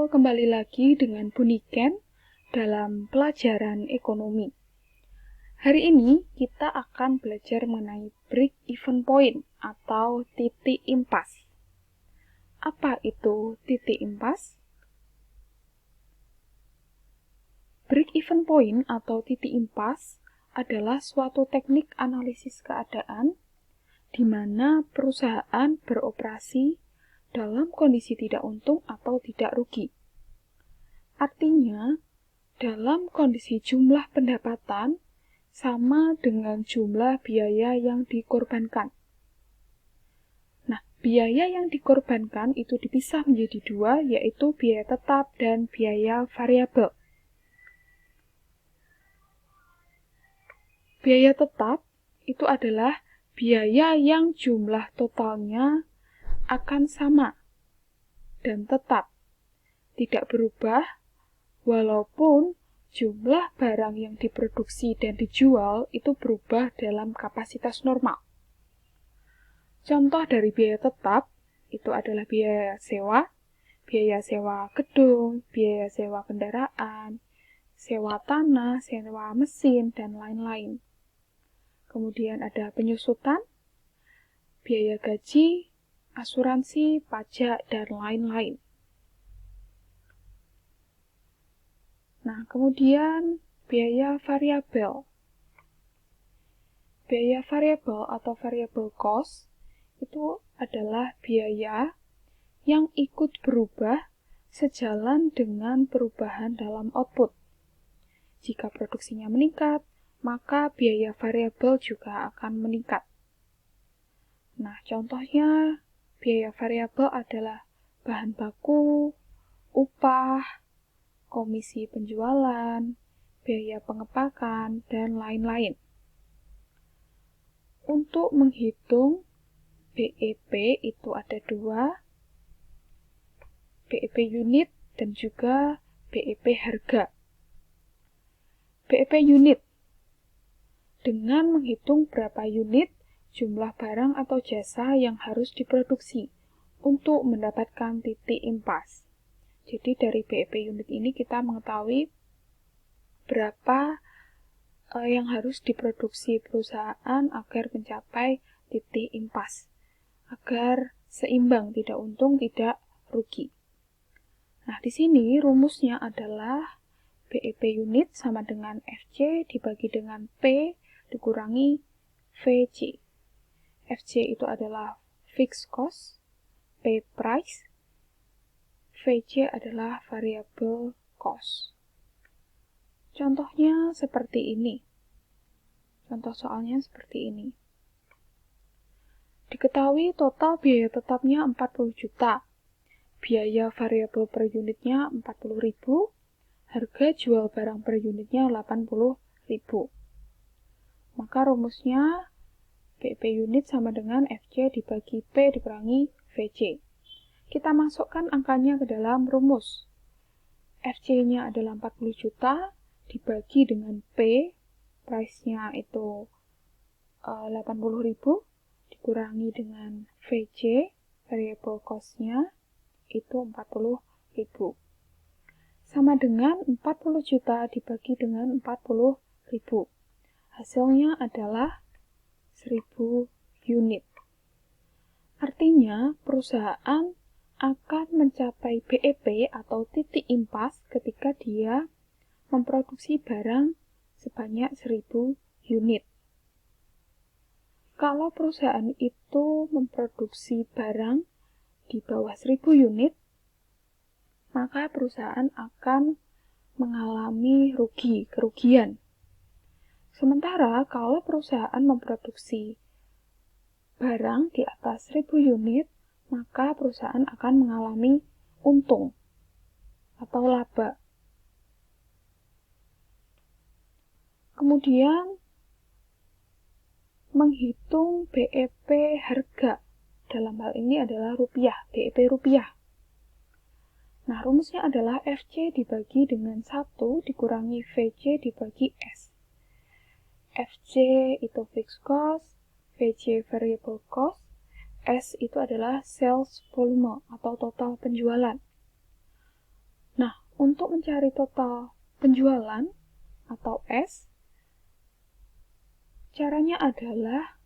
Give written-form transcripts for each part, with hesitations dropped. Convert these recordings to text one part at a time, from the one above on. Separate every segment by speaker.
Speaker 1: kembali lagi dengan Buniken dalam pelajaran ekonomi. Hari ini kita akan belajar mengenai break-even point atau titik impas. Apa itu titik impas? Break-even point atau titik impas adalah suatu teknik analisis keadaan di mana perusahaan beroperasi dalam kondisi tidak untung atau tidak rugi. Artinya, dalam kondisi jumlah pendapatan sama dengan jumlah biaya yang dikorbankan. Nah, biaya yang dikorbankan itu dipisah menjadi dua, yaitu biaya tetap dan biaya variabel. Biaya tetap itu adalah biaya yang jumlah totalnya akan sama dan tetap, tidak berubah, walaupun jumlah barang yang diproduksi dan dijual itu berubah dalam kapasitas normal. Contoh dari biaya tetap itu adalah biaya sewa gedung, biaya sewa kendaraan, sewa tanah, sewa mesin, dan lain-lain. Kemudian ada penyusutan, biaya gaji, asuransi, pajak, dan lain-lain. Nah, kemudian biaya variabel. Biaya variabel atau variable cost itu adalah biaya yang ikut berubah sejalan dengan perubahan dalam output. Jika produksinya meningkat, maka biaya variabel juga akan meningkat. Nah, contohnya biaya variabel adalah bahan baku, upah, komisi penjualan, biaya pengepakan, dan lain-lain. Untuk menghitung BEP itu ada dua, BEP unit dan juga BEP harga. BEP unit dengan menghitung berapa unit jumlah barang atau jasa yang harus diproduksi untuk mendapatkan titik impas. Jadi dari BEP unit ini kita mengetahui berapa yang harus diproduksi perusahaan agar mencapai titik impas, agar seimbang, tidak untung, tidak rugi. Nah, di sini rumusnya adalah BEP unit sama dengan FC dibagi dengan P dikurangi VC. FC itu adalah fixed cost, P price, VC adalah variable cost. Contohnya seperti ini. Contoh soalnya seperti ini. Diketahui total biaya tetapnya 40 juta. Biaya variabel per unitnya 40.000. Harga jual barang per unitnya 80.000. Maka rumusnya BEP unit sama dengan FC dibagi P dikurangi VC. Kita masukkan angkanya ke dalam rumus. FC-nya adalah 40 juta dibagi dengan P, price-nya itu 80.000 dikurangi dengan VC, variable cost-nya itu 40.000. Sama dengan 40 juta dibagi dengan 40.000. Hasilnya adalah 1000 unit. Artinya, perusahaan akan mencapai BEP atau titik impas ketika dia memproduksi barang sebanyak 1000 unit. Kalau perusahaan itu memproduksi barang di bawah 1000 unit, maka perusahaan akan mengalami kerugian. Sementara kalau perusahaan memproduksi barang di atas 1000 unit, maka perusahaan akan mengalami untung atau laba. Kemudian, menghitung BEP harga. Dalam hal ini adalah rupiah, BEP rupiah. Nah, rumusnya adalah FC dibagi dengan 1 dikurangi VC dibagi S. FC itu fixed cost, VC variable cost, S itu adalah sales volume atau total penjualan. untuk mencari total penjualan atau S, caranya adalah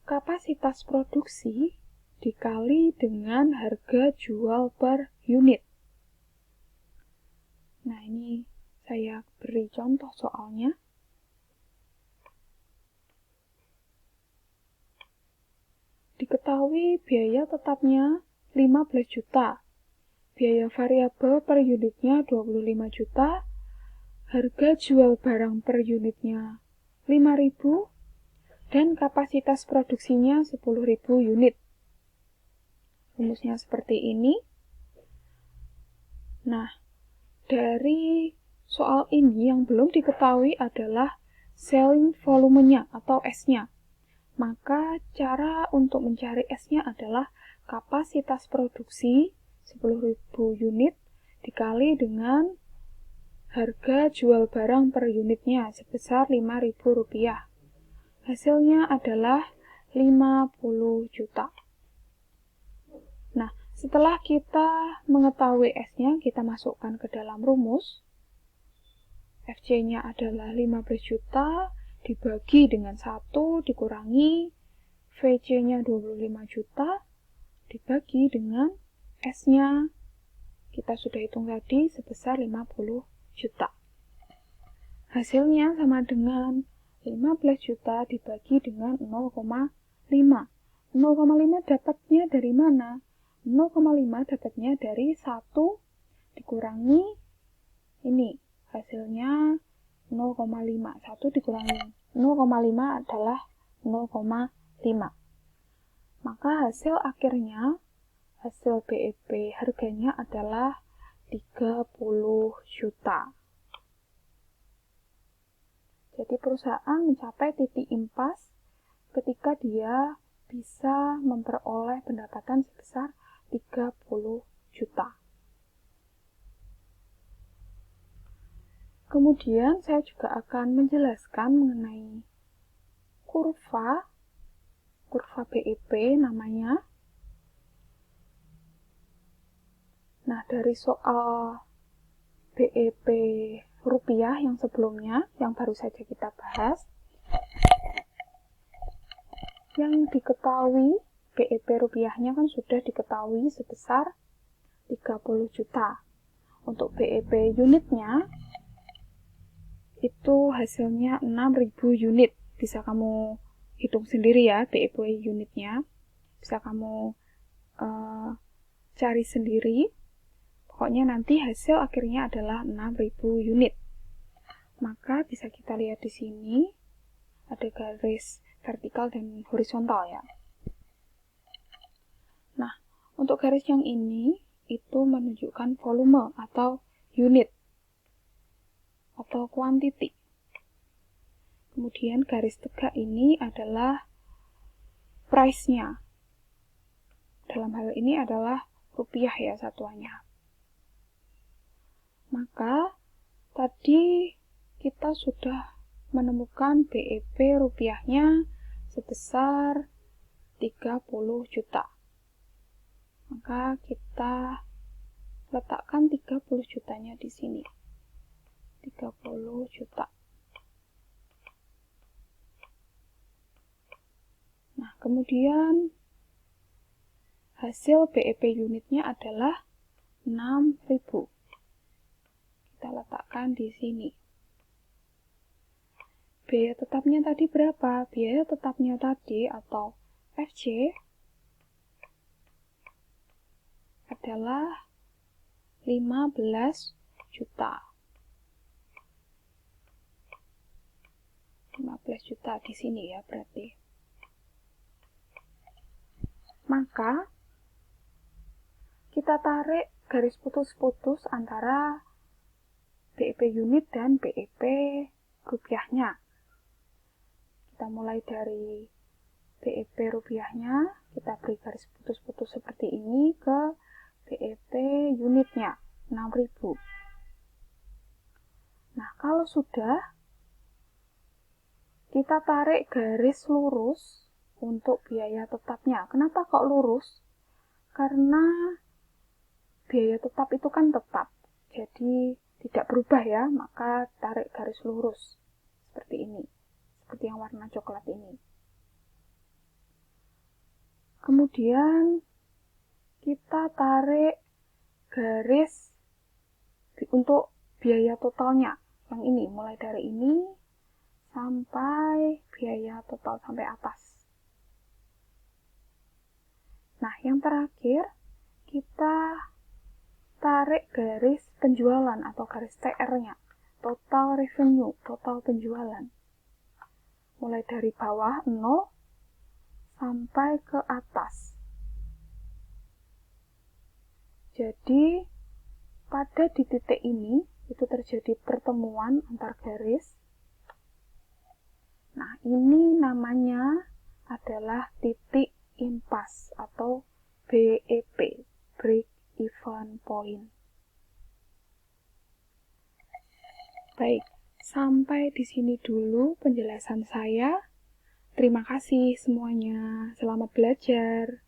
Speaker 1: kapasitas produksi dikali dengan harga jual per unit. Nah, ini saya beri contoh soalnya. Diketahui biaya tetapnya 15 juta, biaya variabel per unitnya 25 juta, harga jual barang per unitnya 5.000, dan kapasitas produksinya 10.000 unit. Rumusnya seperti ini. Nah, dari soal ini yang belum diketahui adalah selling volumenya atau S-nya. Maka cara untuk mencari S-nya adalah kapasitas produksi 10.000 unit dikali dengan harga jual barang per unitnya sebesar Rp5.000. Hasilnya adalah 50 juta. Nah, setelah kita mengetahui S-nya, kita masukkan ke dalam rumus. FC-nya adalah 15 juta dibagi dengan 1 dikurangi VC-nya 25 juta dibagi dengan S-nya kita sudah hitung tadi sebesar 50 juta. Hasilnya sama dengan 15 juta dibagi dengan 0,5. 0,5 dapatnya dari mana? 0,5 dapatnya dari 1 dikurangi ini. Hasilnya 0,5. 1 dikurangi 0,5 adalah 0,5. Maka hasil akhirnya, hasil BEP harganya adalah 30 juta. Jadi perusahaan mencapai titik impas ketika dia bisa memperoleh pendapatan sebesar 30 juta. Kemudian saya juga akan menjelaskan mengenai kurva BEP namanya. Nah, dari soal BEP rupiah yang sebelumnya, yang baru saja kita bahas, yang diketahui BEP rupiahnya kan sudah diketahui sebesar 30 juta. Untuk BEP unitnya itu hasilnya 6.000 unit. Bisa kamu hitung sendiri ya BEP unitnya. Bisa kamu cari sendiri. Pokoknya nanti hasil akhirnya adalah 6.000 unit. Maka bisa kita lihat di sini ada garis vertikal dan horizontal ya. Nah, untuk garis yang ini itu menunjukkan volume atau unit atau quantity. Kemudian garis tegak ini adalah price-nya. Dalam hal ini adalah rupiah ya satuannya. Maka tadi kita sudah menemukan BEP rupiahnya sebesar 30 juta. Maka kita letakkan 30 jutanya di sini. 30 juta. Nah, kemudian hasil BEP unitnya adalah 6.000. Kita letakkan di sini. Biaya tetapnya tadi berapa? Biaya tetapnya tadi atau FC adalah 15 juta. 15 juta di sini ya berarti. Maka kita tarik garis putus-putus antara BEP unit dan BEP rupiahnya. Kita mulai dari BEP rupiahnya, kita beri garis putus-putus seperti ini ke BEP unitnya, 6.000. Nah, kalau sudah, kita tarik garis lurus untuk biaya tetapnya. Kenapa kok lurus? Karena biaya tetap itu kan tetap, jadi tidak berubah ya, maka tarik garis lurus seperti ini, seperti yang warna coklat ini. Kemudian kita tarik garis untuk biaya totalnya yang ini, mulai dari ini sampai biaya total sampai atas. Nah, yang terakhir kita tarik garis penjualan atau garis TR-nya, total revenue, total penjualan. Mulai dari bawah 0 sampai ke atas. Jadi, pada di titik ini itu terjadi pertemuan antar garis. Nah, ini namanya adalah titik impas atau BEP, break even point. Baik, sampai di sini dulu penjelasan saya. Terima kasih semuanya. Selamat belajar.